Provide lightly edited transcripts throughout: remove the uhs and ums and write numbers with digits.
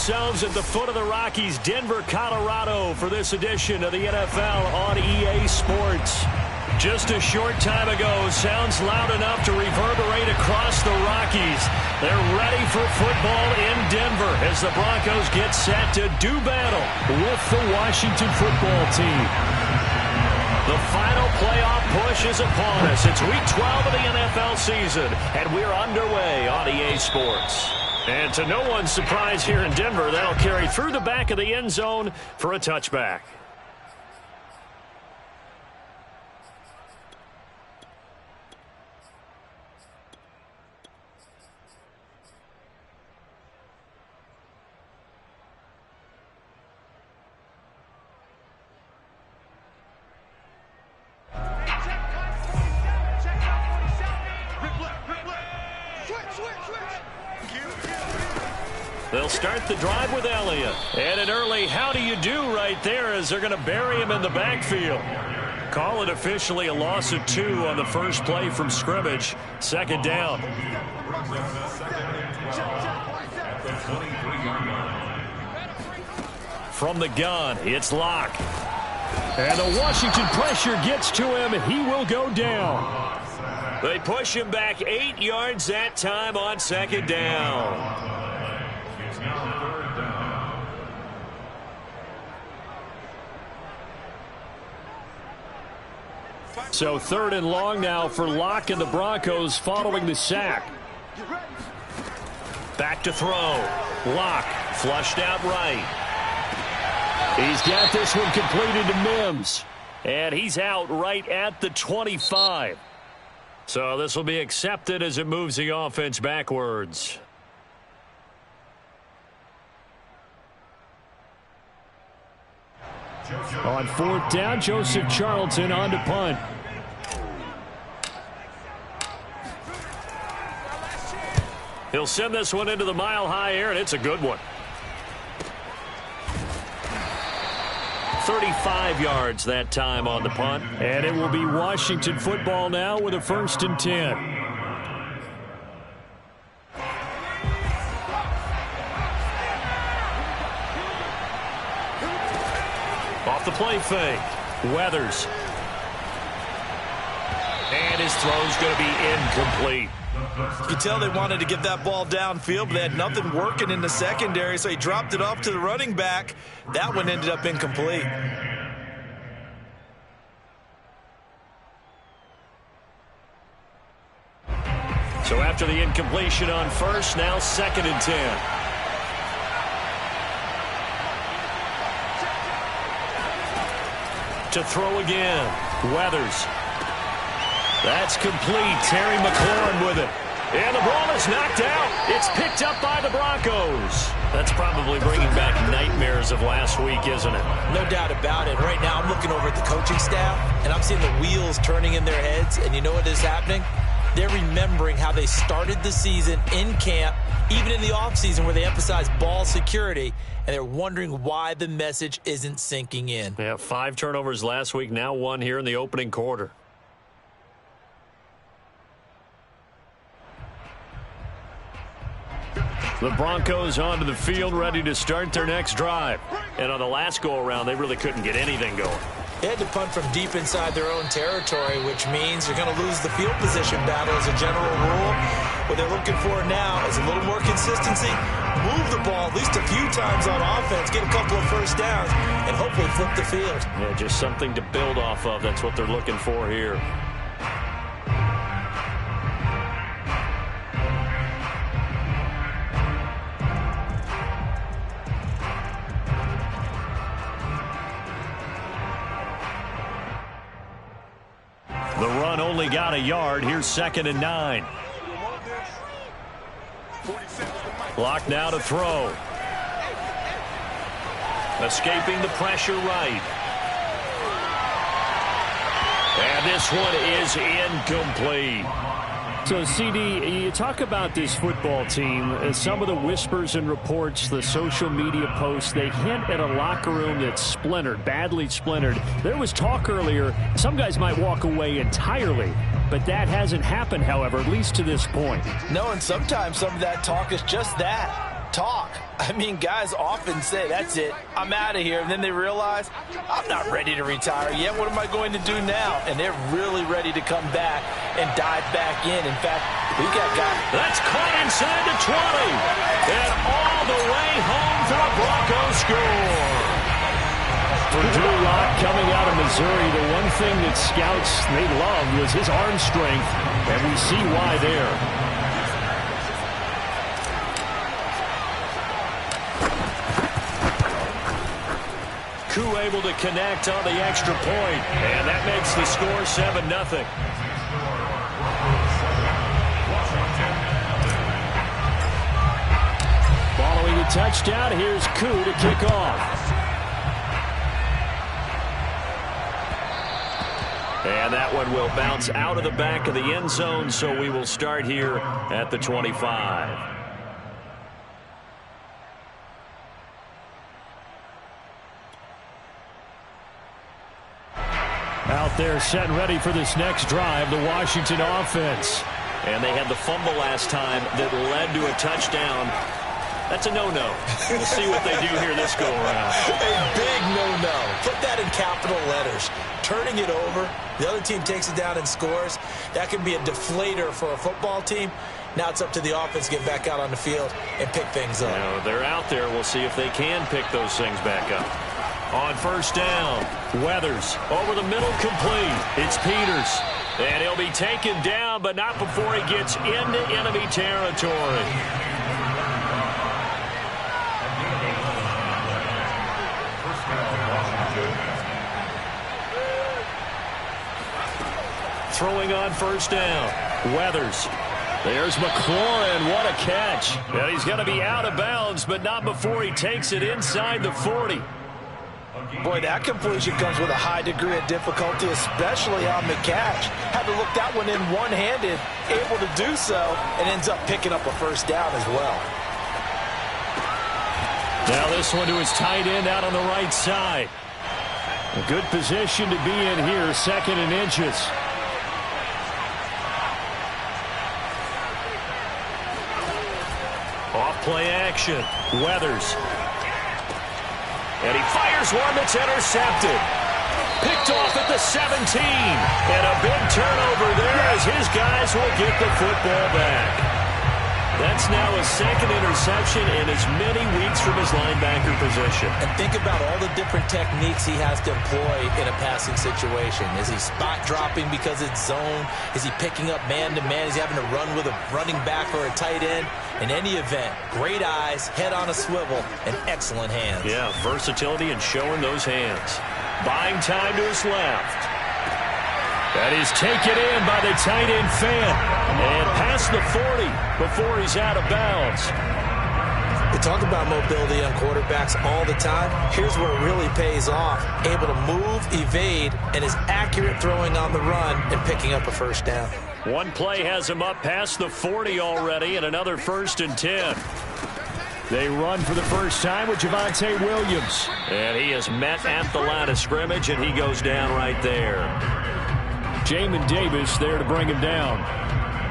ourselves at the foot of the Rockies, Denver, Colorado, for this edition of the NFL on EA Sports. Just a short time ago, sounds loud enough to reverberate across the Rockies. They're ready for football in Denver as the Broncos get set to do battle with the Washington football team. The final playoff push is upon us. It's week 12 of the NFL season, and we're underway on EA Sports. And to no one's surprise here in Denver, that'll carry through the back of the end zone for a touchback. They'll start the drive with Elliott. And an early how do you do right there as they're going to bury him in the backfield. Call it officially a loss of 2 on the first play from scrimmage. Second down. From the gun, it's Locke. And the Washington pressure gets to him. He will go down. They push him back 8 yards that time on second down. So 3rd and long now for Locke and the Broncos following the sack. Back to throw. Locke flushed out right. He's got this one completed to Mims. And he's out right at the 25. So this will be accepted as it moves the offense backwards. On 4th down, Joseph Charlton on to punt. He'll send this one into the mile-high air, and it's a good one. 35 yards that time on the punt. And it will be Washington football now with a 1st and 10. Off the play fake. Weathers. And his throw's going to be incomplete. You could tell they wanted to get that ball downfield, but they had nothing working in the secondary, so he dropped it off to the running back. That one ended up incomplete. So after the incompletion on first, now 2nd and 10. To throw again. Weathers. That's complete. Terry McLaurin with it. And the ball is knocked out. It's picked up by the Broncos. That's probably bringing back nightmares of last week, isn't it? No doubt about it. Right now I'm looking over at the coaching staff, and I'm seeing the wheels turning in their heads. And you know what is happening? They're remembering how they started the season in camp, even in the offseason where they emphasized ball security, and they're wondering why the message isn't sinking in. Yeah, 5 turnovers last week, now 1 here in the opening quarter. The Broncos onto the field, ready to start their next drive. And on the last go-around, they really couldn't get anything going. They had to punt from deep inside their own territory, which means they're going to lose the field position battle as a general rule. What they're looking for now is a little more consistency, move the ball at least a few times on offense, get a couple of first downs, and hopefully flip the field. Yeah, just something to build off of. That's what they're looking for here. The run only got a yard. Here's 2nd and 9. Clock now to throw. Escaping the pressure right. And this one is incomplete. So, CD, you talk about this football team. Some of the whispers and reports, the social media posts, they hint at a locker room that's splintered, badly splintered. There was talk earlier, some guys might walk away entirely, but that hasn't happened, however, at least to this point. No, and sometimes some of that talk is just that. talk. I mean, guys often say, that's it, I'm out of here. And then they realize, I'm not ready to retire yet. What am I going to do now? And they're really ready to come back and dive back in. In fact, we got guys. That's caught inside the 20. And all the way home for a Broncos score. For Drew Lock coming out of Missouri, the one thing that scouts they loved was his arm strength. And we see why there. Koo able to connect on the extra point, and that makes the score 7-0. Following the touchdown, here's Koo to kick off. And that one will bounce out of the back of the end zone, so we will start here at the 25. Out there set and ready for this next drive, the Washington offense. And they had the fumble last time that led to a touchdown. That's a no-no. We'll see what they do here this go-around. A big no-no. Put that in capital letters. Turning it over, the other team takes it down and scores. That can be a deflator for a football team. Now it's up to the offense to get back out on the field and pick things up. Now, they're out there. We'll see if they can pick those things back up. On first down, Weathers over the middle, complete. It's Peters. And he'll be taken down, but not before he gets into enemy territory. Throwing on first down, Weathers. There's McLaurin. What a catch. And he's going to be out of bounds, but not before he takes it inside the 40. Boy, that completion comes with a high degree of difficulty, especially on the catch. Had to look that one in one-handed, able to do so, and ends up picking up a first down as well. Now this one to his tight end out on the right side. A good position to be in here, 2nd and inches. Off play action, Weathers. And he fires one that's intercepted. Picked off at the 17. And a big turnover there as his guys will get the football back. That's now his 2nd interception in as many weeks from his linebacker position. And think about all the different techniques he has to employ in a passing situation. Is he spot dropping because it's zone? Is he picking up man-to-man? Is he having to run with a running back or a tight end? In any event, great eyes, head on a swivel, and excellent hands. Yeah, versatility and showing those hands. Buying time to his left. That is taken in by the tight end fan. And past the 40 before he's out of bounds. We talk about mobility on quarterbacks all the time. Here's where it really pays off. Able to move, evade, and is accurate throwing on the run and picking up a first down. One play has him up past the 40 already, and another 1st and 10. They run for the first time with Javonte Williams. And he is met at the line of scrimmage, and he goes down right there. Jamin Davis there to bring him down.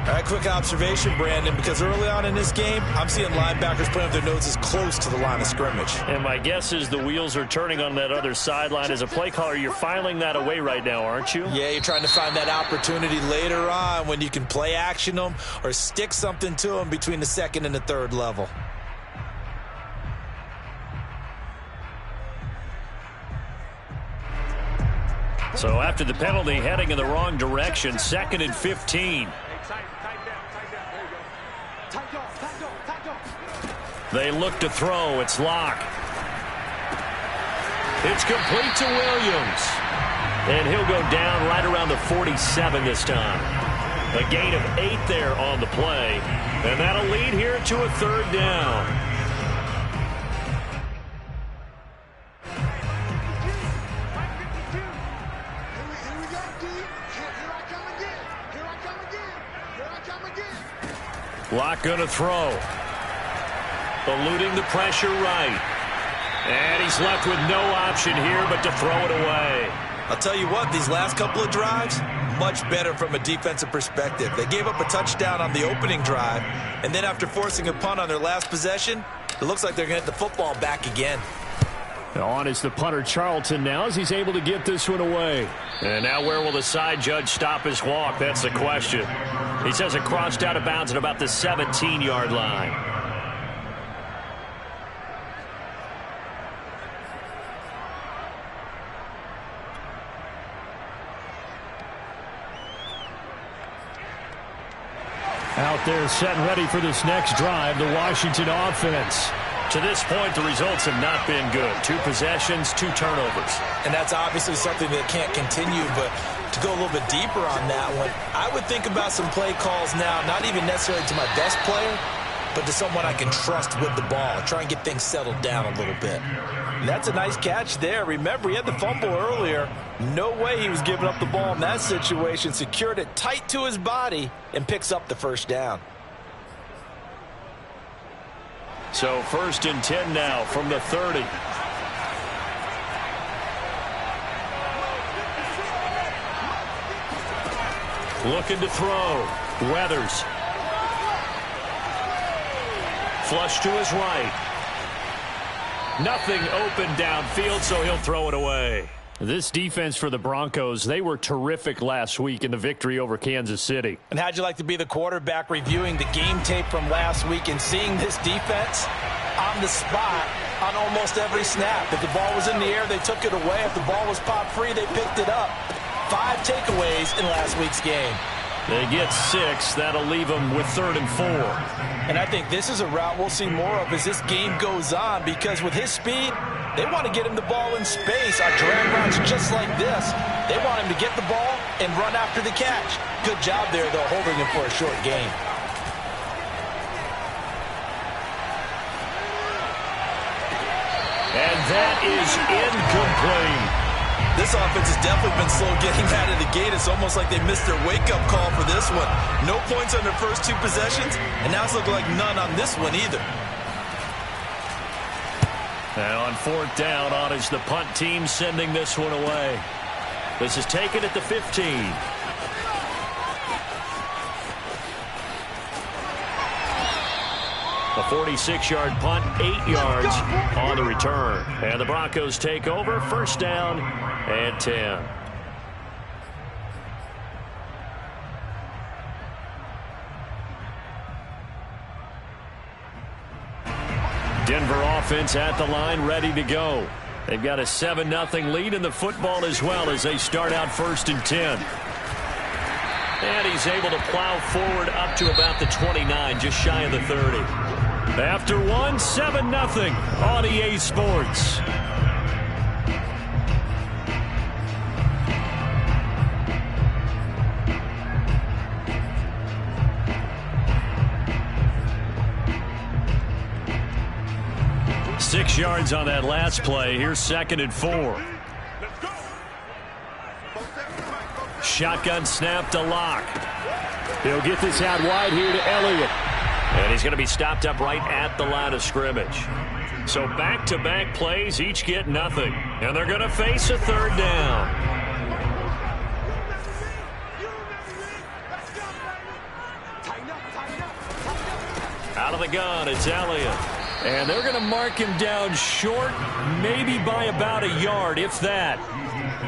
All right, quick observation, Brandon, because early on in this game, I'm seeing linebackers putting up their noses close to the line of scrimmage. And my guess is the wheels are turning on that other sideline. As a play caller, you're filing that away right now, aren't you? Yeah, you're trying to find that opportunity later on when you can play action them or stick something to them between the 2nd and the 3rd level. So after the penalty, heading in the wrong direction, 2nd and 15. They look to throw. It's Locke. It's complete to Williams. And he'll go down right around the 47 this time. A gain of 8 there on the play. And that'll lead here to a 3rd down. Locke going to throw. Eluding the pressure right. And he's left with no option here but to throw it away. I'll tell you what, these last couple of drives, much better from a defensive perspective. They gave up a touchdown on the opening drive, and then after forcing a punt on their last possession, It looks like they're going to get the football back again. On is the punter Charlton now as he's able to get this one away. And now where will the side judge stop his walk? That's the question. He says it crossed out of bounds at about the 17-yard line. Out there set and ready for this next drive, the Washington offense. To this point, the results have not been good. 2 possessions, 2 turnovers. And that's obviously something that can't continue, but to go a little bit deeper on that one, I would think about some play calls now, not even necessarily to my best player, but to someone I can trust with the ball. Try and get things settled down a little bit. And that's a nice catch there. Remember, he had the fumble earlier. No way he was giving up the ball in that situation. Secured it tight to his body and picks up the first down. So 1st and 10 now from the 30. Looking to throw. Weathers. Flush to his right. Nothing open downfield, so he'll throw it away. This defense for the Broncos, they were terrific last week in the victory over Kansas City. And how'd you like to be the quarterback reviewing the game tape from last week and seeing this defense on the spot on almost every snap? If the ball was in the air, they took it away. If the ball was pop free, they picked it up. 5 takeaways in last week's game. They get 6. That'll leave them with 3rd and 4. And I think this is a route we'll see more of as this game goes on, because with his speed, they want to get him the ball in space on drag routes just like this. They want him to get the ball and run after the catch. Good job there, though, holding him for a short gain. And that is incomplete. This offense has definitely been slow getting out of the gate. It's almost like they missed their wake-up call for this one. No points on their first 2 possessions, and now it's looking like none on this one either. And on 4th down, on is the punt team sending this one away. This is taken at the 15. A 46-yard punt, 8 yards on the return. And the Broncos take over, 1st down and 10. Denver offense at the line, ready to go. They've got a 7-0 lead in the football as well as they start out 1st and 10. And he's able to plow forward up to about the 29, just shy of the 30. After 1, 7-0 on EA Sports. Six yards on that last play. Here's 2nd and 4. Shotgun snap to Locke. He'll get this out wide here to Elliott. And he's going to be stopped up right at the line of scrimmage. So back-to-back plays, each get nothing. And they're going to face a 3rd down. Out of the gun, it's Elliott. And they're going to mark him down short, maybe by about a yard, if that.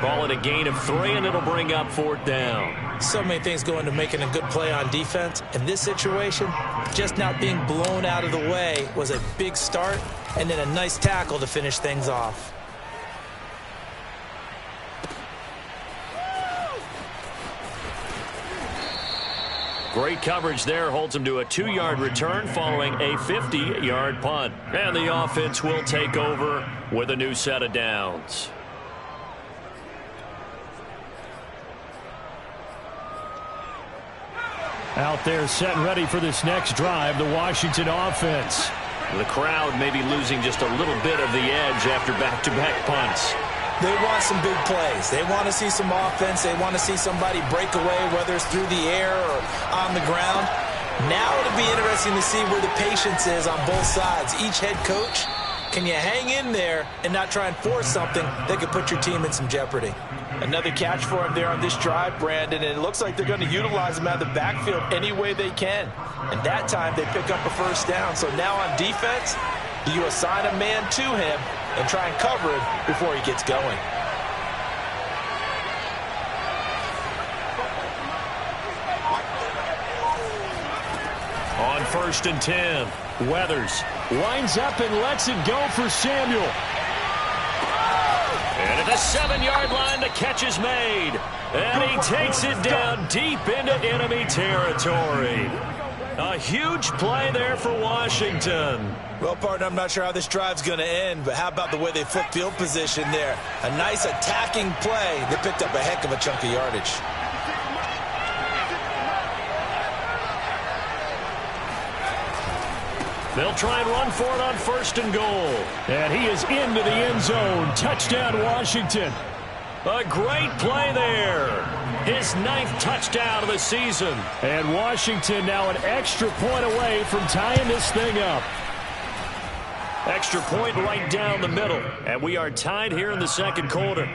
Ball at a gain of 3, and it'll bring up 4th down. So many things go into making a good play on defense. In this situation, just not being blown out of the way was a big start, and then a nice tackle to finish things off. Great coverage there, holds him to a 2-yard return following a 50-yard punt. And the offense will take over with a new set of downs. Out there set and ready for this next drive, the Washington offense. The crowd may be losing just a little bit of the edge after back-to-back punts. They want some big plays. They want to see some offense. They want to see somebody break away, whether it's through the air or on the ground. Now it'll be interesting to see where the patience is on both sides. Each head coach, can you hang in there and not try and force something that could put your team in some jeopardy? Another catch for him there on this drive, Brandon, and it looks like they're going to utilize him out of the backfield any way they can. And that time they pick up a 1st down. So now on defense, Do you assign a man to him and try and cover him before he gets going? On 1st and 10, Weathers winds up and lets it go for Samuel. And at the 7-yard line, the catch is made. And he takes it down deep into enemy territory. A huge play there for Washington. Well, partner, I'm not sure how this drive's going to end, but how about the way they flip field position there? A nice attacking play that picked up a heck of a chunk of yardage. They'll try and run for it on 1st and goal. And he is into the end zone. Touchdown, Washington. A great play there. His 9th touchdown of the season. And Washington now an extra point away from tying this thing up. Extra point right down the middle. And we are tied here in the 2nd quarter.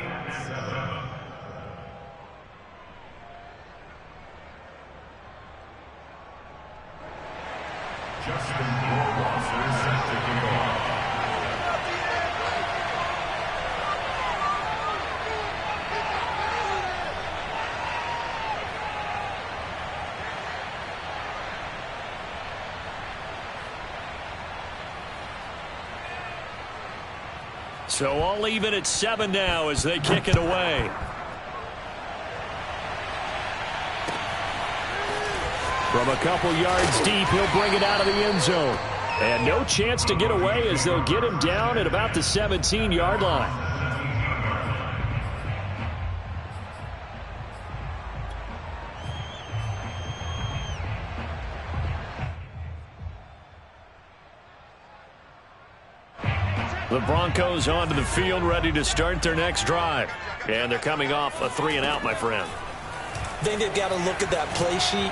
So all even at 7 now as they kick it away. From a couple yards deep, he'll bring it out of the end zone. And no chance to get away as they'll get him down at about the 17-yard line. The Broncos onto the field, ready to start their next drive. And they're coming off a 3-and-out, my friend. I think they've got to look at that play sheet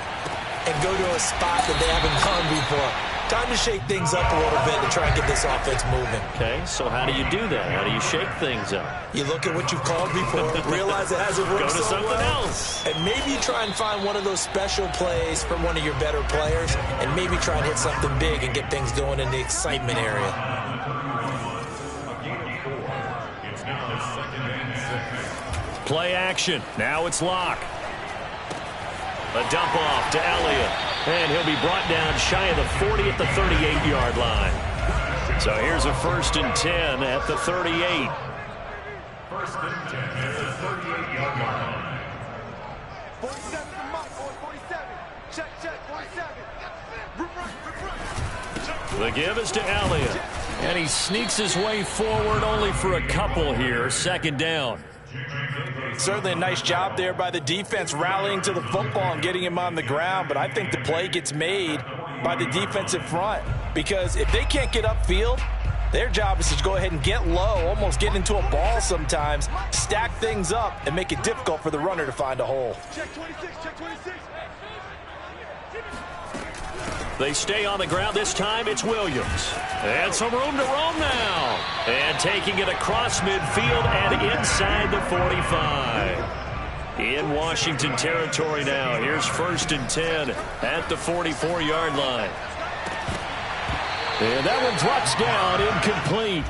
and go to a spot that they haven't gone before. Time to shake things up a little bit to try and get this offense moving. Okay, so how do you do that? How do you shake things up? You look at what you've called before, realize it hasn't worked Go to so something well, else. and maybe try and find one of those special plays from one of your better players, and maybe try and hit something big and get things going in the excitement area. Play action. Now it's Locke. A dump off to Elliott. And he'll be brought down shy of the 40 at the 38-yard line. So here's a 1st and 10 at the 38. 1st and 10 at the 38-yard line. 47 from Mike, 47. Check, 47. The give is to Elliott. And he sneaks his way forward only for a couple here. 2nd down. Certainly a nice job there by the defense rallying to the football and getting him on the ground, but I think the play gets made by the defensive front because if they can't get upfield, their job is to go ahead and get low, almost get into a ball sometimes, stack things up, and make it difficult for the runner to find a hole. Check 26, check 26. They stay on the ground. This time it's Williams. And some room to roam now. And taking it across midfield and inside the 45. In Washington territory now. Here's 1st and 10 at the 44-yard line. And that one drops down, incomplete.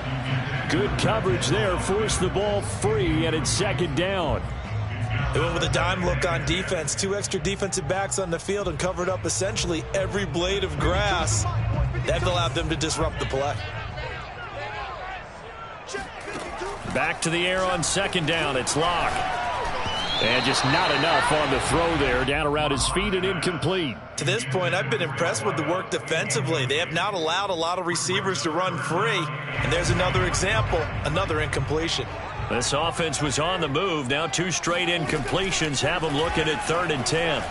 Good coverage there. Forced the ball free, and it's 2nd down. They went with a dime look on defense. 2 extra defensive backs on the field and covered up essentially every blade of grass. That allowed them to disrupt the play. Back to the air on 2nd down. It's Locke. And just not enough on the throw there. Down around his feet and incomplete. To this point, I've been impressed with the work defensively. They have not allowed a lot of receivers to run free. And there's another example, another incompletion. This offense was on the move. Now 2 straight incompletions have them looking at 3rd and 10.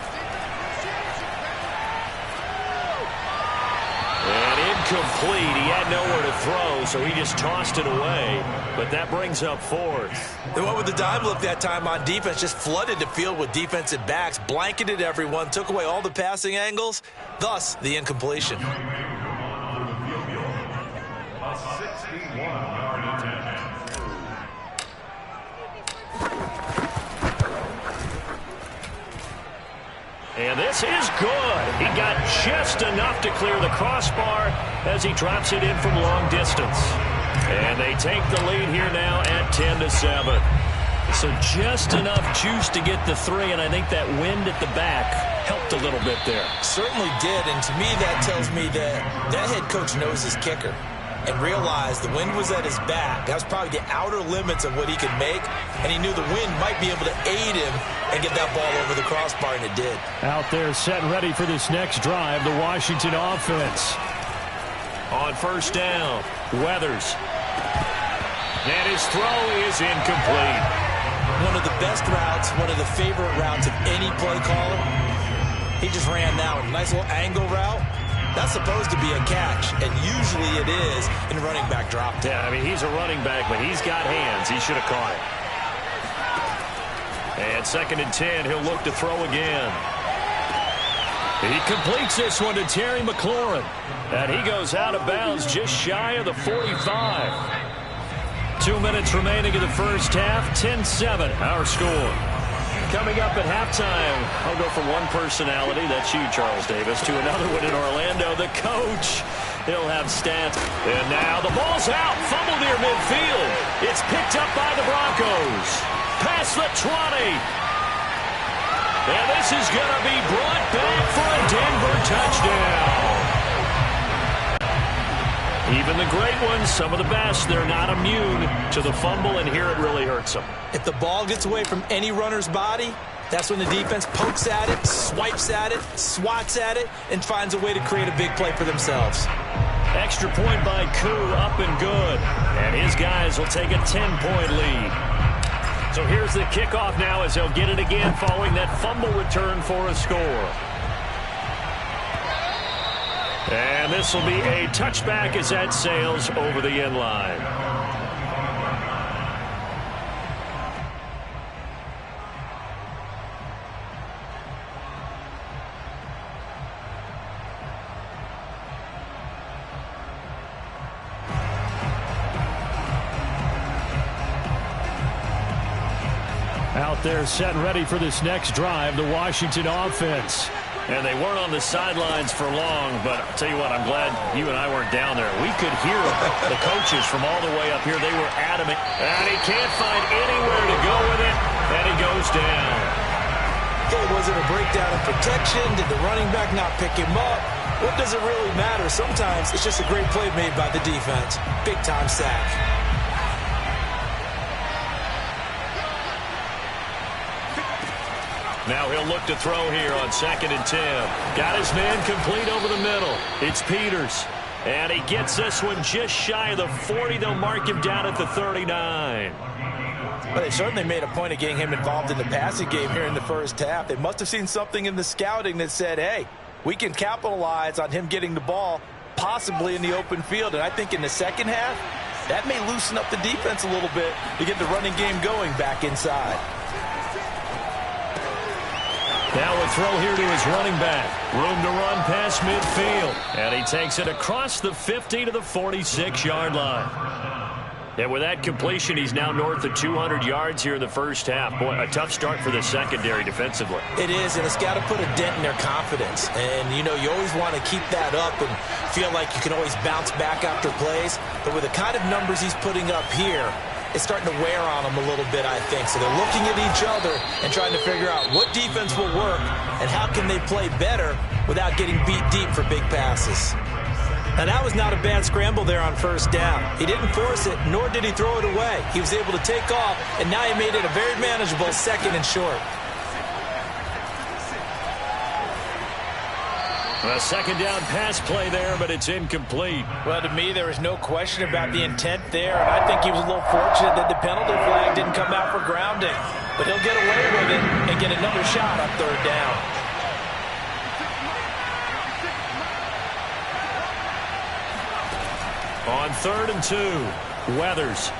And incomplete. He had nowhere to throw, so he just tossed it away. But that brings up 4th. They went with the dime look that time on defense, just flooded the field with defensive backs, blanketed everyone, took away all the passing angles, thus the incompletion. A 61-yard attempt. And this is good. He got just enough to clear the crossbar as he drops it in from long distance. And they take the lead here now at 10-7. So just enough juice to get the 3, and I think that wind at the back helped a little bit there. Certainly did, and to me that tells me that head coach knows his kicker and realized the wind was at his back. That was probably the outer limits of what he could make, and he knew the wind might be able to aid him and get that ball over the crossbar, and it did. Out there set and ready for this next drive, the Washington offense. On first down, Weathers. And his throw is incomplete. One of the best routes, one of the favorite routes of any play caller. He just ran that one. Nice little angle route. That's supposed to be a catch, and usually it is in running back drop. Yeah, I mean, he's a running back, but he's got hands. He should have caught it. And 2nd and 10, he'll look to throw again. He completes this one to Terry McLaurin. And he goes out of bounds just shy of the 45. 2 minutes remaining in the first half, 10-7, our score. Coming up at halftime, I'll go from one personality, that's you, Charles Davis, to another one in Orlando, the coach. He'll have stats. And now the ball's out, fumble near midfield. It's picked up by the Broncos. Past the 20. And this is going to be brought back for a Denver touchdown. Even the great ones, some of the best, they're not immune to the fumble, and here it really hurts them. If the ball gets away from any runner's body, that's when the defense pokes at it, swipes at it, swats at it, and finds a way to create a big play for themselves. Extra point by Koo, up and good. And his guys will take a 10-point lead. So here's the kickoff now as they'll get it again following that fumble return for a score. And this will be a touchback as that sails over the end line. Out there set and ready for this next drive, the Washington offense. And they weren't on the sidelines for long, but I'll tell you what, I'm glad you and I weren't down there. We could hear the coaches from all the way up here. They were adamant. And he can't find anywhere to go with it, and he goes down. Okay, was it a breakdown in protection? Did the running back not pick him up? What does it really matter? Sometimes it's just a great play made by the defense. Big-time sack. Now he'll look to throw here on 2nd and 10. Got his man complete over the middle. It's Peters. And he gets this one just shy of the 40. They'll mark him down at the 39. But they certainly made a point of getting him involved in the passing game here in the first half. They must have seen something in the scouting that said, hey, we can capitalize on him getting the ball possibly in the open field. And I think in the second half, that may loosen up the defense a little bit to get the running game going back inside. Now a throw here to his running back. Room to run past midfield. And he takes it across the 50 to the 46-yard line. And with that completion, he's now north of 200 yards here in the first half. Boy, a tough start for the secondary defensively. It is, and it's got to put a dent in their confidence. And, you know, you always want to keep that up and feel like you can always bounce back after plays. But with the kind of numbers he's putting up here, it's starting to wear on them a little bit, I think. So they're looking at each other and trying to figure out what defense will work and how can they play better without getting beat deep for big passes. Now, that was not a bad scramble there on first down. He didn't force it, nor did he throw it away. He was able to take off, and now he made it a very manageable 2nd and short. A second down pass play there, but it's incomplete. Well, to me, there was no question about the intent there, and I think he was a little fortunate that the penalty flag didn't come out for grounding. But he'll get away with it and get another shot on third down. On 3rd and 2, Weathers.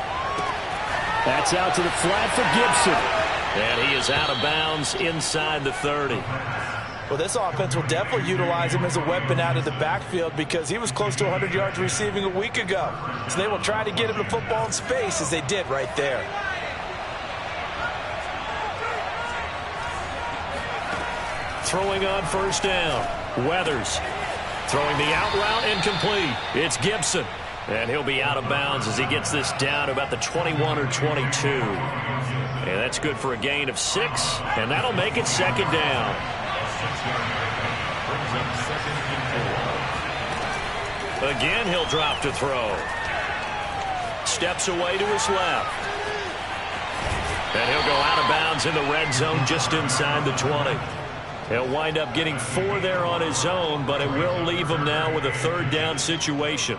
That's out to the flat for Gibson. And he is out of bounds inside the 30. Well, this offense will definitely utilize him as a weapon out of the backfield because he was close to 100 yards receiving a week ago. So they will try to get him the football in space as they did right there. throwing on first down. Weathers throwing the out route incomplete. It's Gibson. And he'll be out of bounds as he gets this down to about the 21 or 22. And that's good for a gain of 6. And that'll make it second down. Again, he'll drop to throw. Steps away to his left. And he'll go out of bounds in the red zone just inside the 20. He'll wind up getting 4 there on his own, but it will leave him now with a third down situation.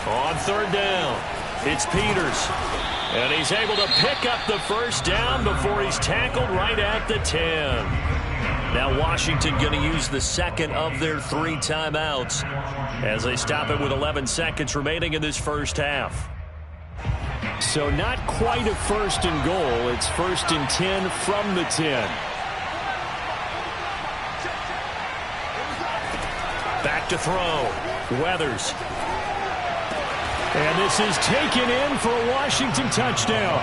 On third down, it's Peters. And he's able to pick up the first down before he's tackled right at the 10. Now Washington going to use the second of their 3 timeouts as they stop it with 11 seconds remaining in this first half. So not quite a first and goal. It's first and 10 from the 10. Back to throw. Weathers. And this is taken in for a Washington touchdown.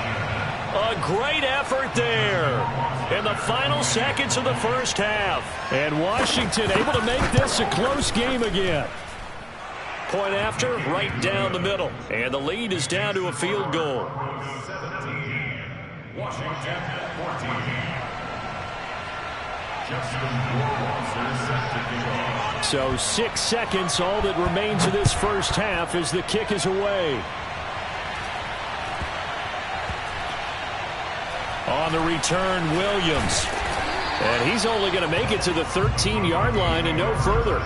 A great effort there in the final seconds of the first half. And Washington able to make this a close game again. Point after, right down the middle. And the lead is down to a field goal. 17. Washington 14. So 6 seconds, all that remains of this first half as the kick is away. On the return, Williams. And he's only going to make it to the 13-yard line and no further.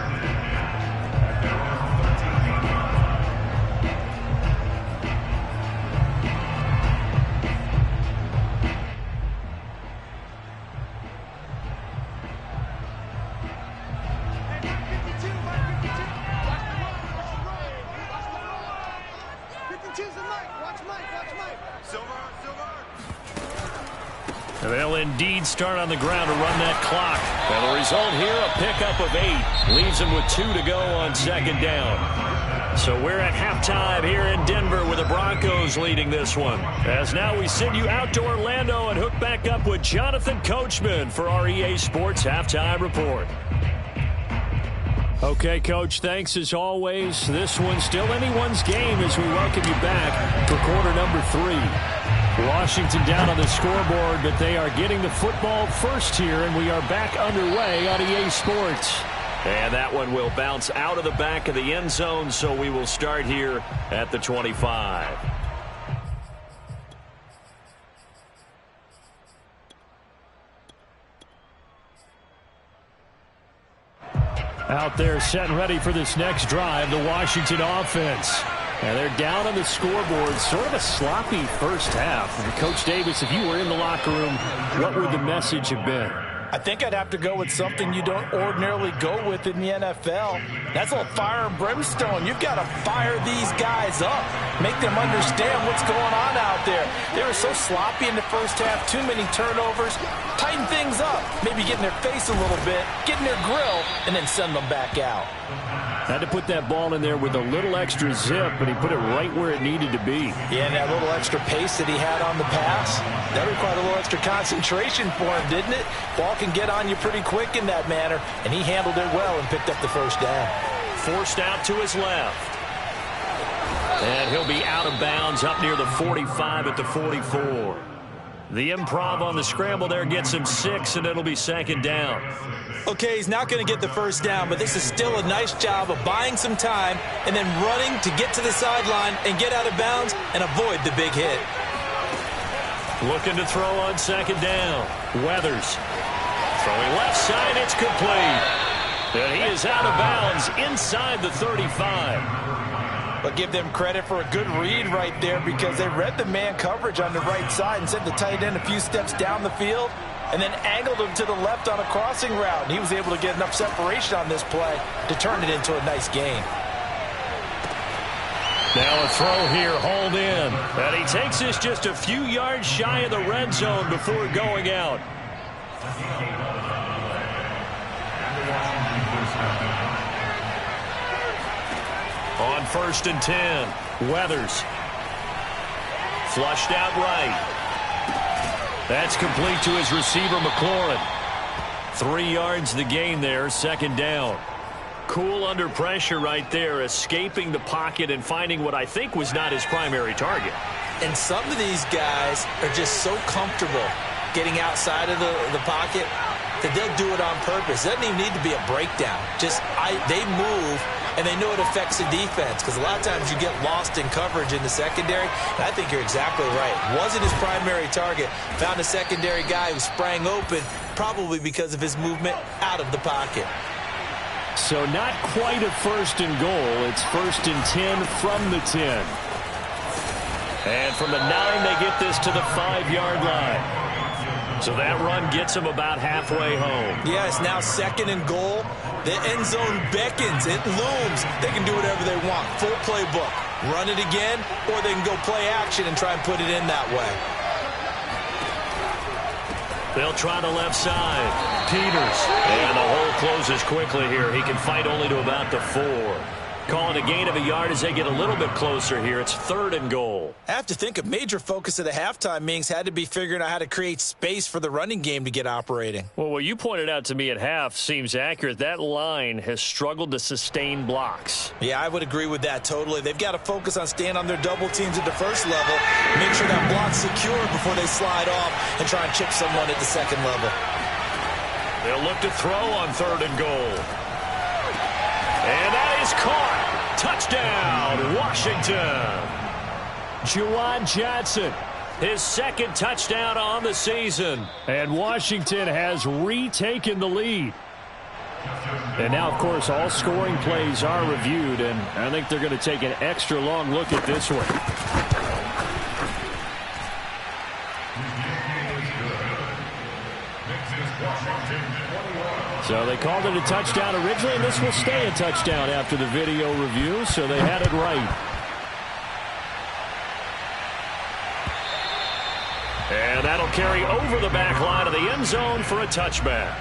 They'll indeed start on the ground to run that clock. And the result here, a pickup of 8. Leaves them with 2 to go on second down. So we're at halftime here in Denver with the Broncos leading this one. As now we send you out to Orlando and hook back up with Jonathan Coachman for our EA Sports Halftime Report. Okay, Coach, thanks as always. This one's still anyone's game as we welcome you back for quarter number 3. Washington down on the scoreboard, but they are getting the football first here, and we are back underway on EA Sports. And that one will bounce out of the back of the end zone, so we will start here at the 25. Out there set and ready for this next drive, the Washington offense. And they're down on the scoreboard, sort of a sloppy first half. And Coach Davis, if you were in the locker room, what would the message have been? I think I'd have to go with something you don't ordinarily go with in the NFL. That's a little fire and brimstone. You've got to fire these guys up. Make them understand what's going on out there. They were so sloppy in the first half. Too many turnovers. Tighten things up. Maybe get in their face a little bit. Get in their grill. And then send them back out. Had to put that ball in there with a little extra zip, but he put it right where it needed to be. Yeah, and that little extra pace that he had on the pass, that required a little extra concentration for him, didn't it? Ball can get on you pretty quick in that manner, and he handled it well and picked up the first down. Forced out to his left. And he'll be out of bounds up near the 45 at the 44. The improv on the scramble there gets him 6, and it'll be second down. Okay, he's not going to get the first down, but this is still a nice job of buying some time and then running to get to the sideline and get out of bounds and avoid the big hit. Looking to throw on second down. Weathers. Throwing left side, it's complete. And he is out of bounds inside the 35. But give them credit for a good read right there because they read the man coverage on the right side and sent the tight end a few steps down the field and then angled him to the left on a crossing route. And he was able to get enough separation on this play to turn it into a nice gain. Now a throw here, hauled in. And he takes this just a few yards shy of the red zone before going out. On 1st and 10, Weathers. Flushed out right. That's complete to his receiver, McLaurin. 3 yards the gain there, 2nd down. Cool under pressure right there, escaping the pocket and finding what I think was not his primary target. And some of these guys are just so comfortable getting outside of the pocket that they'll do it on purpose. It doesn't even need to be a breakdown. They move, and they know it affects the defense, because a lot of times you get lost in coverage in the secondary, and I think you're exactly right. Wasn't his primary target. Found a secondary guy who sprang open, probably because of his movement out of the pocket. So not quite a 1st and goal. It's 1st and 10 from the 10. And from the 9, they get this to the 5-yard line. So that run gets them about halfway home. Yeah, it's now 2nd and goal. The end zone beckons. It looms. They can do whatever they want. Full playbook. Run it again, or they can go play action and try and put it in that way. They'll try the left side. Peters. And the hole closes quickly here. He can fight only to about the 4. Calling a gain of a yard as they get a little bit closer here. It's 3rd and goal. I have to think a major focus of the halftime meetings had to be figuring out how to create space for the running game to get operating. Well, what you pointed out to me at half seems accurate. That line has struggled to sustain blocks. Yeah, I would agree with that totally. They've got to focus on staying on their double teams at the 1st level, make sure that block's secure before they slide off and try and chip someone at the 2nd level. They'll look to throw on 3rd and goal. And that is caught. Touchdown, Washington. Juwan Johnson, his 2nd touchdown on the season. And Washington has retaken the lead. And now, of course, all scoring plays are reviewed, and I think they're going to take an extra long look at this one. So they called it a touchdown originally, and this will stay a touchdown after the video review, so they had it right. And that'll carry over the back line of the end zone for a touchback.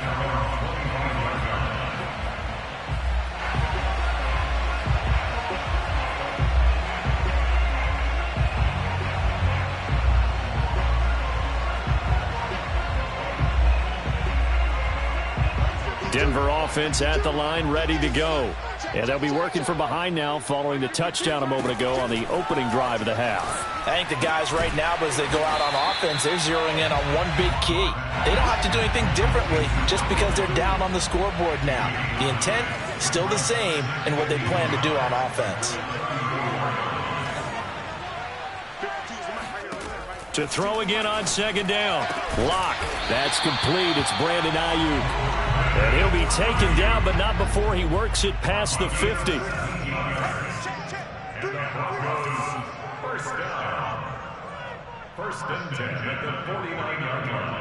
Denver offense at the line, ready to go. And they'll be working from behind now following the touchdown a moment ago on the opening drive of the half. I think the guys right now, as they go out on offense, they're zeroing in on one big key. They don't have to do anything differently just because they're down on the scoreboard now. The intent, still the same in what they plan to do on offense. To throw again on 2nd down. Lock. That's complete. It's Brandon Ayuk. And he'll be taken down, but not before he works it past the 50. And the Broncos, 1st down. 1st and 10 at the 49-yard line.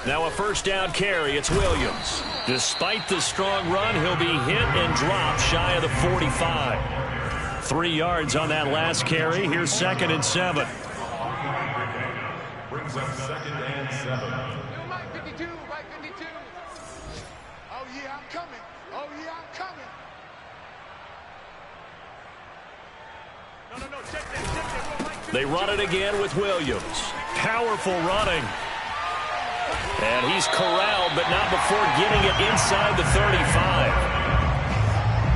Now a 1st down carry. It's Williams. Despite the strong run, he'll be hit and dropped shy of the 45. 3 yards on that last carry. Here's 2nd and 7. Brings up 2nd and 7. Mike 52, Mike 52. Oh, yeah, I'm coming. Oh, yeah, I'm coming. No, check that. They run it again with Williams. Powerful running. And he's corralled, but not before getting it inside the 35.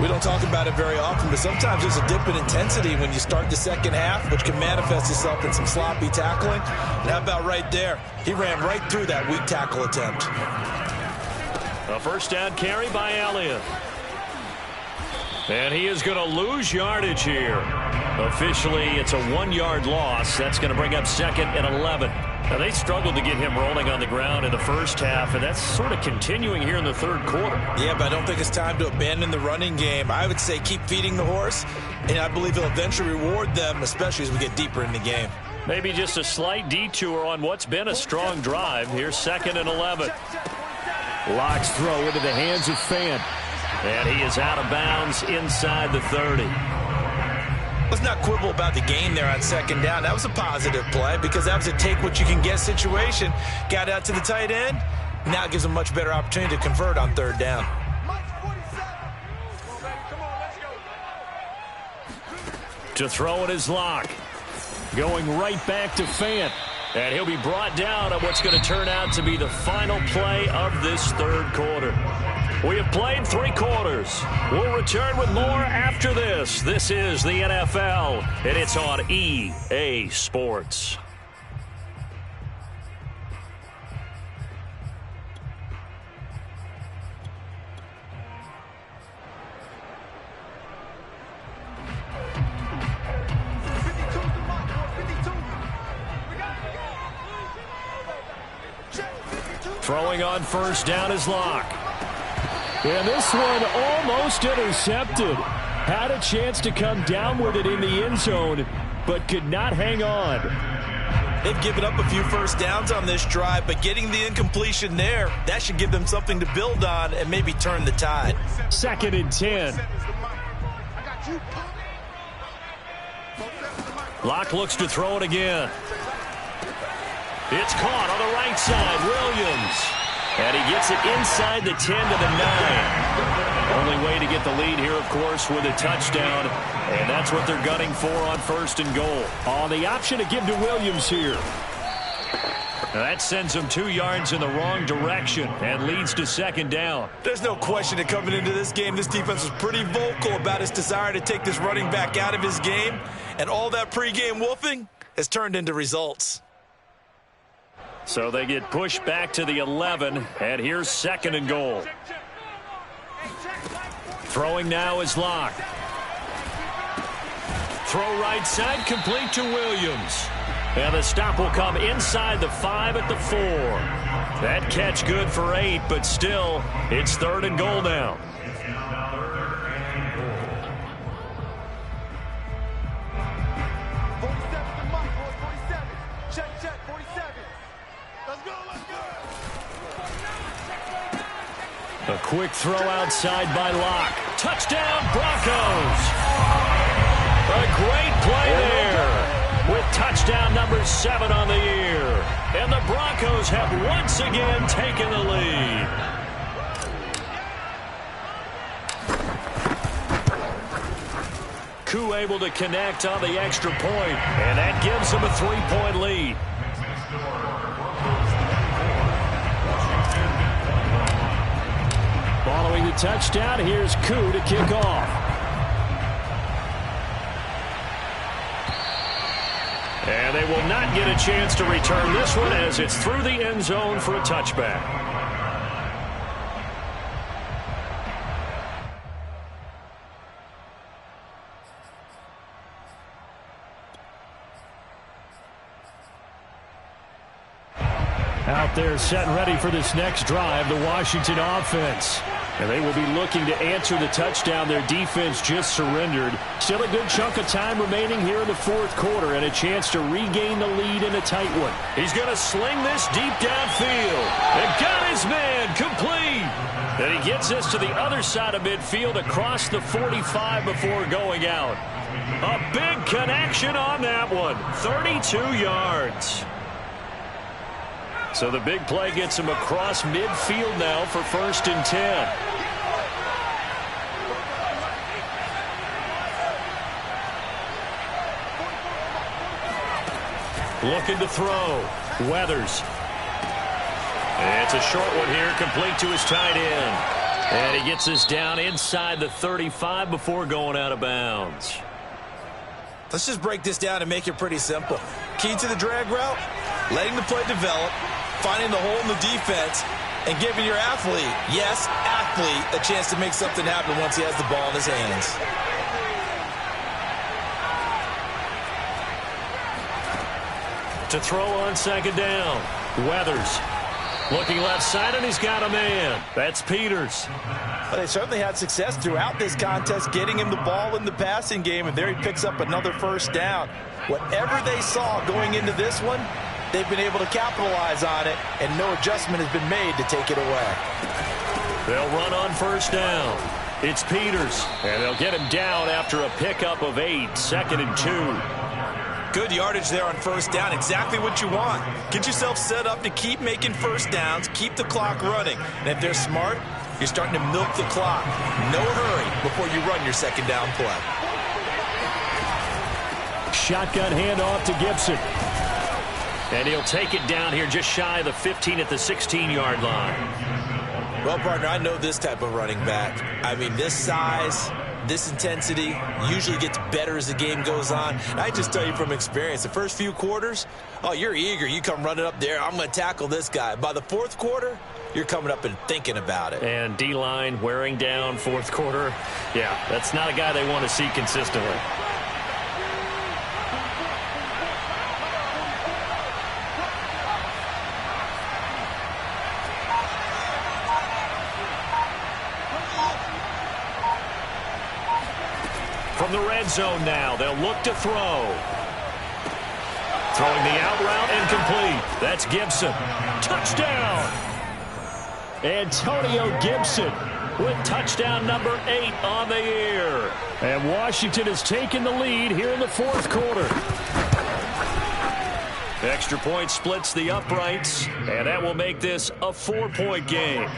We don't talk about it very often, but sometimes there's a dip in intensity when you start the 2nd half, which can manifest itself in some sloppy tackling. And how about right there? He ran right through that weak tackle attempt. A 1st down carry by Elliott. And he is going to lose yardage here. Officially, it's a 1-yard loss. That's going to bring up 2nd and 11. Now, they struggled to get him rolling on the ground in the 1st half, and that's sort of continuing here in the 3rd quarter. Yeah, but I don't think it's time to abandon the running game. I would say keep feeding the horse, and I believe he'll eventually reward them, especially as we get deeper in the game. Maybe just a slight detour on what's been a strong drive. Here's 2nd and 11. Lock's throw into the hands of Fant. And he is out of bounds inside the 30. Let's not quibble about the gain there on 2nd down. That was a positive play because that was a take-what-you-can-get situation. Got out to the tight end. Now it gives them much better opportunity to convert on 3rd down. Mike 47. Come on, baby. Come on, let's go. To throw it is Locke. Going right back to Fant. And he'll be brought down on what's going to turn out to be the final play of this third quarter. We have played 3 quarters. We'll return with more after this. This is the NFL, and it's on EA Sports. Throwing on first down is Locke. And this one almost intercepted. Had a chance to come down with it in the end zone, but could not hang on. They've given up a few first downs on this drive, but getting the incompletion there, that should give them something to build on and maybe turn the tide. 2nd and 10. Locke looks to throw it again. It's caught on the right side. Williams. And he gets it inside the 10 to the 9. Only way to get the lead here, of course, with a touchdown. And that's what they're gunning for on 1st and goal. On the option to give to Williams here. Now that sends him 2 yards in the wrong direction and leads to 2nd down. There's no question that coming into this game, this defense was pretty vocal about its desire to take this running back out of his game. And all that pregame wolfing has turned into results. So they get pushed back to the 11, and here's 2nd and goal. Throwing now is Locke. Throw right side, complete to Williams. And the stop will come inside the 5 at the 4. That catch good for 8, but still, it's 3rd and goal now. A quick throw outside by Locke. Touchdown, Broncos! A great play there with touchdown number 7 on the year. And the Broncos have once again taken the lead. Koo able to connect on the extra point, and that gives them a 3-point lead. Following the touchdown, here's Koo to kick off. And they will not get a chance to return this one as it's through the end zone for a touchback. Out there set and ready for this next drive, the Washington offense. And they will be looking to answer the touchdown their defense just surrendered. Still a good chunk of time remaining here in the 4th quarter and a chance to regain the lead in a tight one. He's going to sling this deep downfield. And got his man complete. And he gets this to the other side of midfield across the 45 before going out. A big connection on that one. 32 yards. So the big play gets him across midfield now for 1st and 10. Looking to throw. Weathers. It's a short one here, complete to his tight end. And he gets this down inside the 35 before going out of bounds. Let's just break this down and make it pretty simple. Key to the drag route, letting the play develop, finding the hole in the defense, and giving your athlete, yes, athlete, a chance to make something happen once he has the ball in his hands. To throw on 2nd down. Weathers. Looking left side, and he's got a man. That's Peters. But they certainly had success throughout this contest, getting him the ball in the passing game, and there he picks up another 1st down. Whatever they saw going into this one, they've been able to capitalize on it, and no adjustment has been made to take it away. They'll run on 1st down. It's Peters, and they'll get him down after a pickup of 8, 2nd and 2. Good yardage there on 1st down, exactly what you want. Get yourself set up to keep making 1st downs, keep the clock running. And if they're smart, you're starting to milk the clock. No hurry before you run your 2nd down play. Shotgun handoff to Gibson. And he'll take it down here just shy of the 15 at the 16-yard line. Well, partner, I know this type of running back. I mean, this size, this intensity usually gets better as the game goes on. And I just tell you from experience, the first few quarters, oh, you're eager. You come running up there, I'm going to tackle this guy. By the fourth quarter, you're coming up and thinking about it. And D-line wearing down fourth quarter. Yeah, that's not a guy they want to see consistently. From the red zone now, they'll look to throw. Throwing the out route incomplete. That's Gibson. Touchdown! Antonio Gibson with touchdown number 8 on the year. And Washington has taken the lead here in the fourth quarter. Extra point splits the uprights, and that will make this a 4-point game.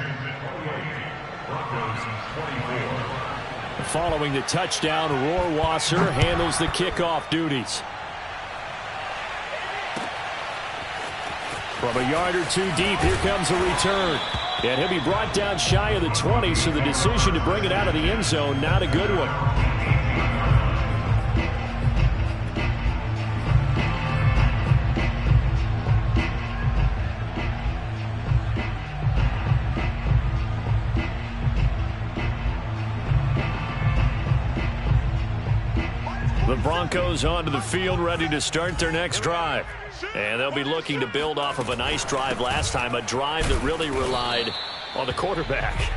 Following the touchdown, Rohrwasser handles the kickoff duties. From a yard or two deep, here comes a return. And he'll be brought down shy of the 20, so the decision to bring it out of the end zone, not a good one. The Broncos onto the field, ready to start their next drive. And they'll be looking to build off of a nice drive last time, a drive that really relied on the quarterback.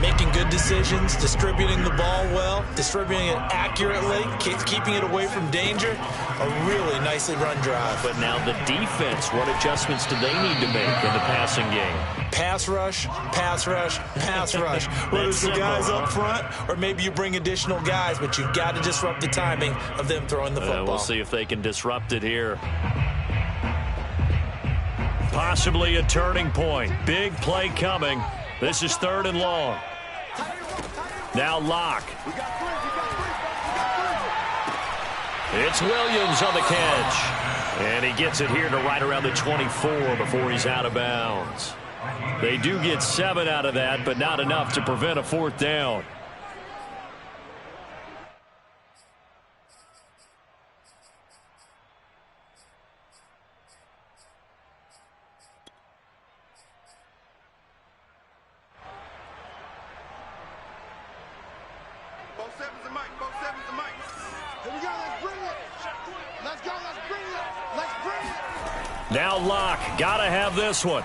Making good decisions, distributing the ball well, distributing it accurately, keeping it away from danger. A really nicely run drive. But now the defense, what adjustments do they need to make in the passing game? Pass rush, pass rush, pass rush. Whether it's the guys up front or maybe you bring additional guys, but you've got to disrupt the timing of them throwing the football. We'll see if they can disrupt it here. Possibly a turning point. Big play coming. This is 3rd and long. Now Locke. It's Williams on the catch. And he gets it here to right around the 24 before he's out of bounds. They do get 7 out of that, but not enough to prevent a 4th down. Now Locke, gotta have this one.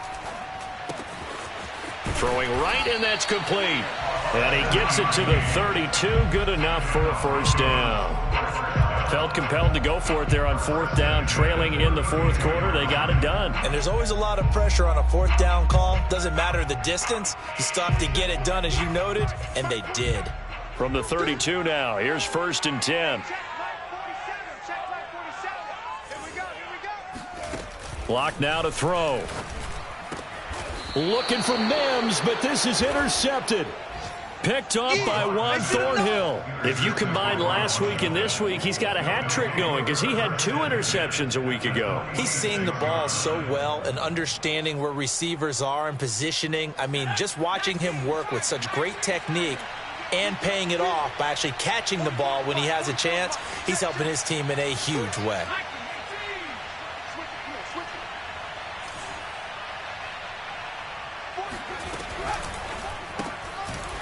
Throwing right, and that's complete. And he gets it to the 32, good enough for a 1st down. Felt compelled to go for it there on 4th down, trailing in the 4th quarter. They got it done. And there's always a lot of pressure on a 4th down call. Doesn't matter the distance. You still have to get it done, as you noted, and they did. From the 32 now, here's 1st and 10. Locke now to throw. Looking for Mims, but this is intercepted. Picked off by Juan Thornhill. If you combine last week and this week, he's got a hat trick going because he had 2 interceptions a week ago. He's seeing the ball so well and understanding where receivers are and positioning. I mean, just watching him work with such great technique and paying it off by actually catching the ball when he has a chance, he's helping his team in a huge way.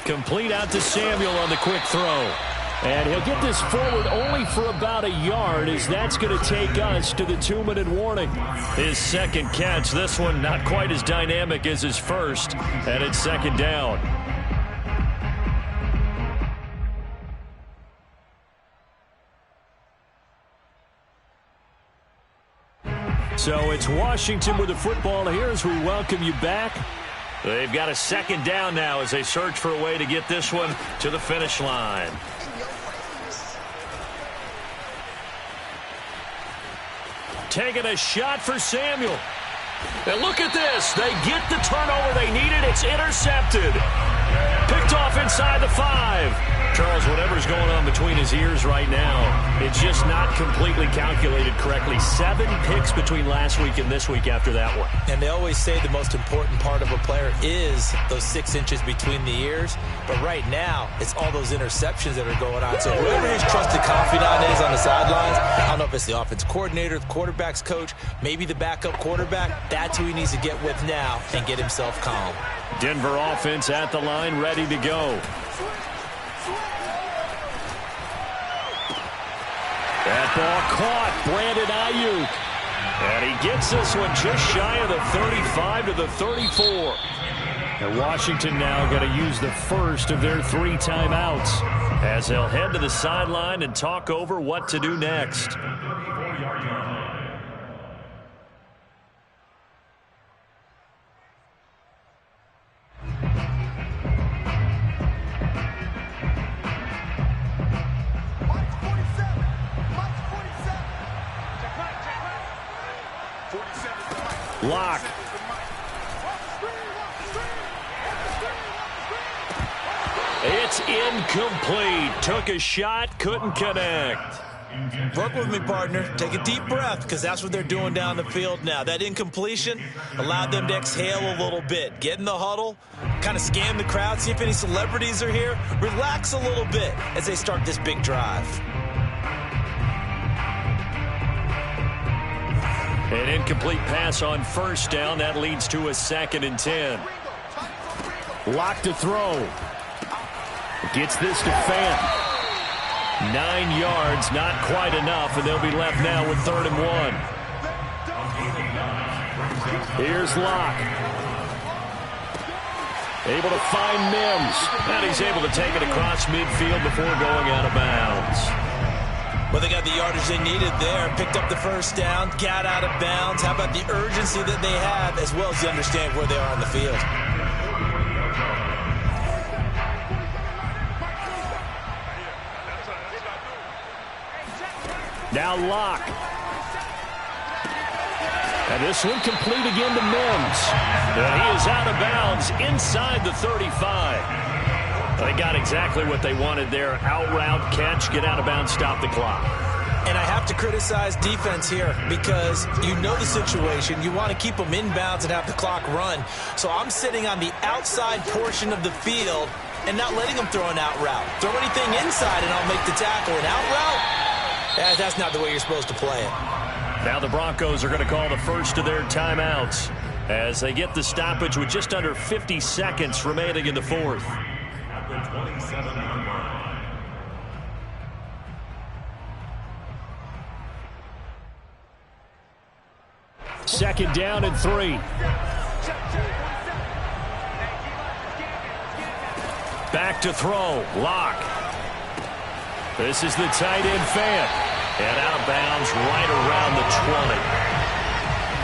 Complete out to Samuel on the quick throw. And he'll get this forward only for about a yard, as that's going to take us to the 2-minute warning. His 2nd catch, this one not quite as dynamic as his first, and it's 2nd down. So it's Washington with the football here as we welcome you back. They've got a 2nd down now as they search for a way to get this one to the finish line. Taking a shot for Samuel. And look at this. They get the turnover they needed. It's intercepted. Picked off inside the 5. Charles, whatever's going on between his ears right now, it's just not completely calculated correctly. 7 picks between last week and this week after that one. And they always say the most important part of a player is those 6 inches between the ears. But right now, it's all those interceptions that are going on. So whoever his trusted confidant is on the sidelines, I don't know if it's the offense coordinator, the quarterback's coach, maybe the backup quarterback, that's who he needs to get with now and get himself calm. Denver offense at the line, ready to go. That ball caught. Brandon Ayuk. And he gets this one just shy of the 35 to the 34. And Washington now going to use the first of their 3 timeouts as they'll head to the sideline and talk over what to do next. Lock. It's incomplete. Took a shot, couldn't connect. Work with me, partner. Take a deep breath, because that's what they're doing down the field now. That incompletion allowed them to exhale a little bit. Get in the huddle, kind of scan the crowd, see if any celebrities are here. Relax a little bit as they start this big drive. An incomplete pass on first down. That leads to a 2nd and 10. Lock to throw. Gets this to Fant. 9 yards, not quite enough, and they'll be left now with 3rd and 1. Here's Locke. Able to find Mims. And he's able to take it across midfield before going out of bounds. Well, they got the yardage they needed there. Picked up the first down, got out of bounds. How about the urgency that they have, as well as the understand where they are on the field? Now Locke. And this one complete again to Mims. And he is out of bounds inside the 35. They got exactly what they wanted there. Out route, catch, get out of bounds, stop the clock. And I have to criticize defense here because you know the situation. You want to keep them inbounds and have the clock run. So I'm sitting on the outside portion of the field and not letting them throw an out route. Throw anything inside and I'll make the tackle. An out route? That's not the way you're supposed to play it. Now the Broncos are going to call the first of their timeouts as they get the stoppage with just under 50 seconds remaining in the 4th. 27-yard line. Second down and 3. Back to throw. Lock. This is the tight end Fant. And out of bounds right around the 20.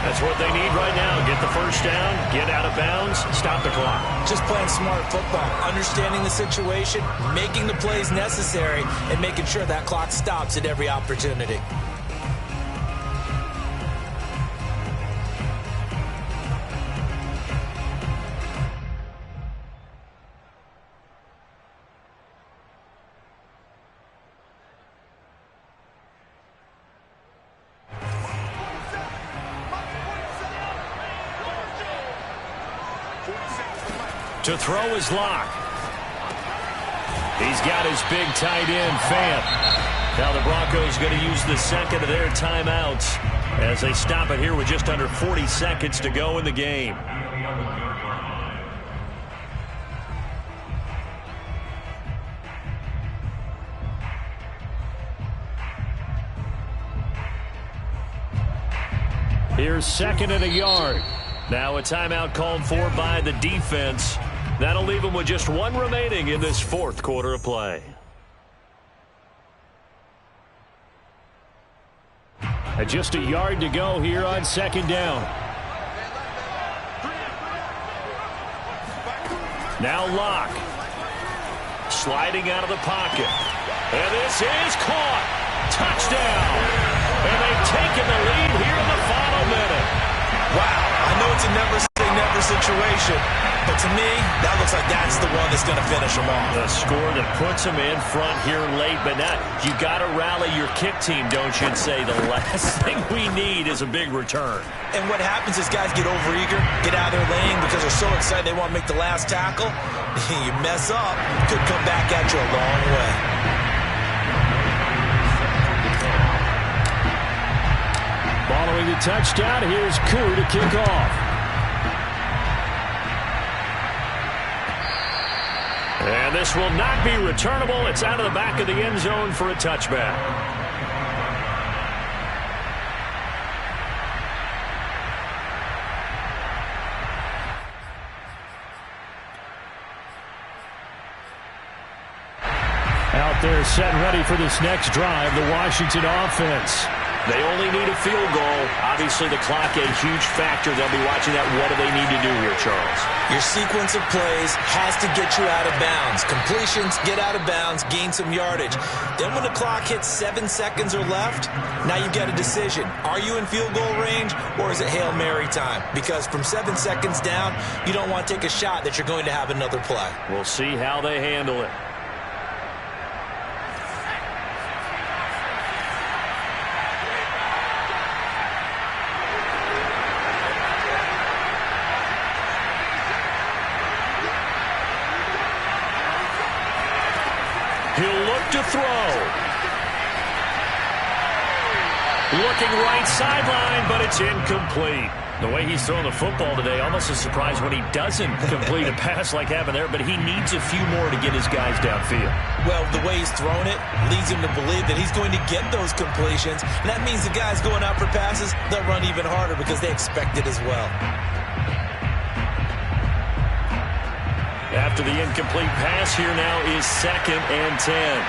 That's what they need right now. Get the first down, get out of bounds, stop the clock. Just playing smart football, understanding the situation, making the plays necessary, and making sure that clock stops at every opportunity. To throw is Locke. He's got his big tight end, Fant. Now the Broncos going to use the second of their timeouts as they stop it here with just under 40 seconds to go in the game. Here's 2nd and a yard. Now a timeout called for by the defense. That'll leave them with just 1 remaining in this 4th quarter of play. And just a yard to go here on 2nd down. Now Locke. Sliding out of the pocket. And this is caught. Touchdown. And they've taken the lead here in the final minute. Wow. I know it's a never-say-never situation, but to me, that looks like that's the one that's going to finish them off. The score that puts them in front here late, but now you got to rally your kick team, don't you, and say the last thing we need is a big return. And what happens is guys get overeager, get out of their lane because they're so excited they want to make the last tackle. You mess up, could come back at you a long way. Following the touchdown, here's Koo to kick off. And this will not be returnable. It's out of the back of the end zone for a touchback. Out there set and ready for this next drive, the Washington offense. They only need a field goal. Obviously, the clock a huge factor. They'll be watching that. What do they need to do here, Charles? Your sequence of plays has to get you out of bounds. Completions, get out of bounds, gain some yardage. Then when the clock hits 7 seconds or left, now you've got a decision. Are you in field goal range, or is it Hail Mary time? Because from 7 seconds down, you don't want to take a shot that you're going to have another play. We'll see how they handle it. He'll look to throw. Looking right sideline, but it's incomplete. The way he's throwing the football today, almost a surprise when he doesn't complete a pass like happened there, but he needs a few more to get his guys downfield. Well, the way he's thrown it leads him to believe that he's going to get those completions. And that means the guys going out for passes, they'll run even harder because they expect it as well. After the incomplete pass, here now is 2nd and 10.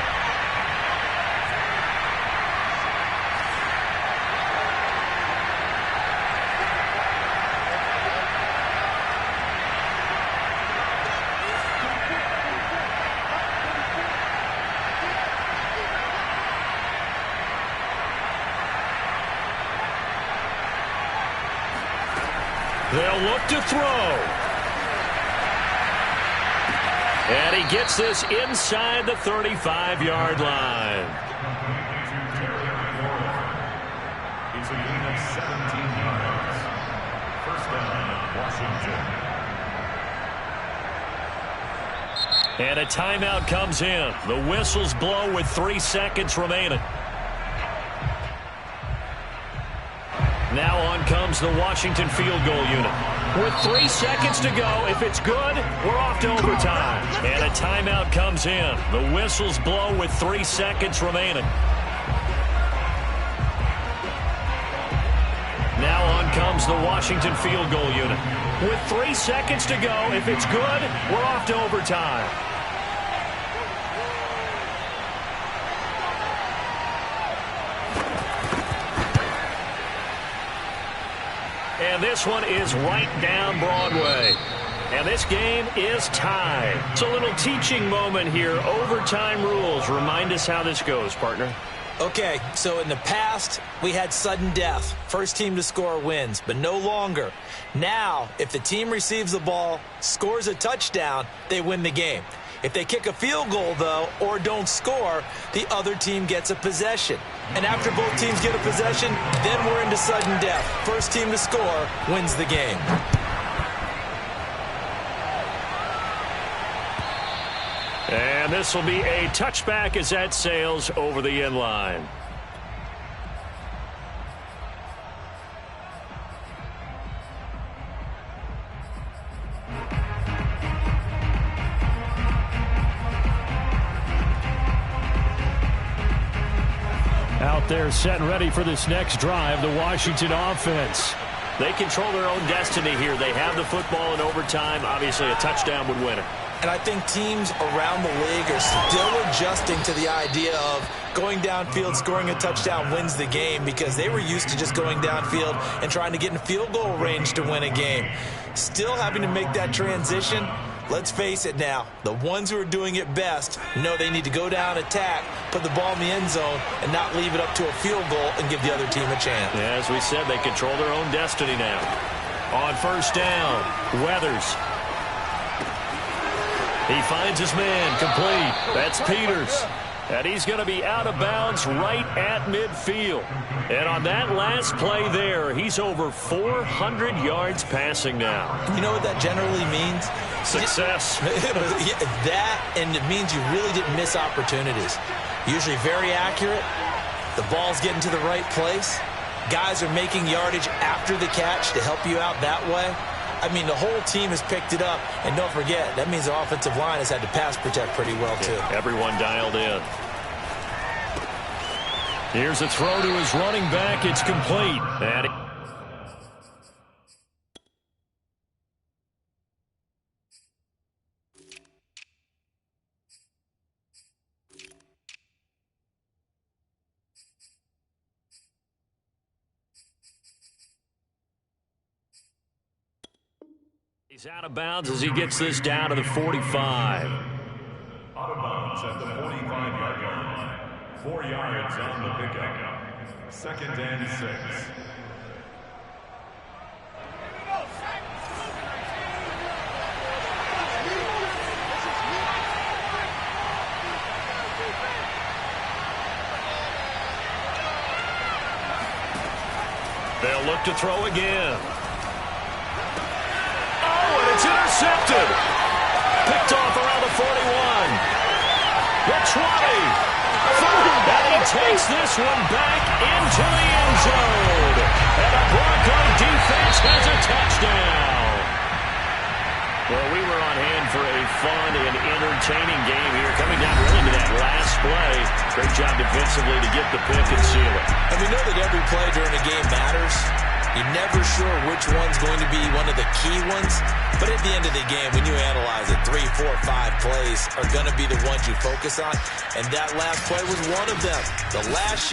They'll look to throw. And he gets this inside the 35-yard line. It's a gain of 17 yards. First down, Washington. And a timeout comes in. The whistles blow with 3 seconds remaining. Now on comes the Washington field goal unit. With 3 seconds to go, if it's good, we're off to overtime. And a timeout comes in. The whistles blow with 3 seconds remaining. Now on comes the Washington field goal unit. With 3 seconds to go, if it's good, we're off to overtime. And this one is right down Broadway. And this game is tied. It's a little teaching moment here. Overtime rules. Remind us how this goes, partner. Okay, so in the past, we had sudden death. First team to score wins, but no longer. Now, if the team receives the ball, scores a touchdown, they win the game. If they kick a field goal, though, or don't score, the other team gets a possession. And after both teams get a possession, then we're into sudden death. First team to score wins the game. And this will be a touchback as that sails over the end line. Out there set and ready for this next drive, the Washington offense. They control their own destiny here. They have the football in overtime. Obviously, a touchdown would win it. And I think teams around the league are still adjusting to the idea of going downfield, scoring a touchdown wins the game, because they were used to just going downfield and trying to get in field goal range to win a game. Still having to make that transition. Let's face it now, the ones who are doing it best know they need to go down, attack, put the ball in the end zone, and not leave it up to a field goal and give the other team a chance. Yeah, as we said, they control their own destiny now. On first down, Weathers. He finds his man, complete. That's Peters. And he's going to be out of bounds right at midfield. And on that last play there, he's over 400 yards passing now. You know what that generally means? Success. That, and it means you really didn't miss opportunities. Usually very accurate. The ball's getting to the right place. Guys are making yardage after the catch to help you out that way. I mean, the whole team has picked it up. And don't forget, that means the offensive line has had to pass protect pretty well, too. Everyone dialed in. Here's a throw to his running back. It's complete. And he's out of bounds as he gets this down to the 45. Out of bounds at the 45-yard line. 4 yards on the pickup. 2nd and 6. They'll look to throw again. Oh, and it's intercepted. Picked off around the 41. The 20. And he takes this one back into the end zone. And the Bronco defense has a touchdown. Well, we were on hand for a fun and entertaining game here. Coming down really to that last play. Great job defensively to get the pick and seal it. And we know that every play during a game matters. You're never sure which one's going to be one of the key ones. But at the end of the game, when you analyze it, 3, 4, 5 plays are going to be the ones you focus on. And that last play was one of them. The last shot.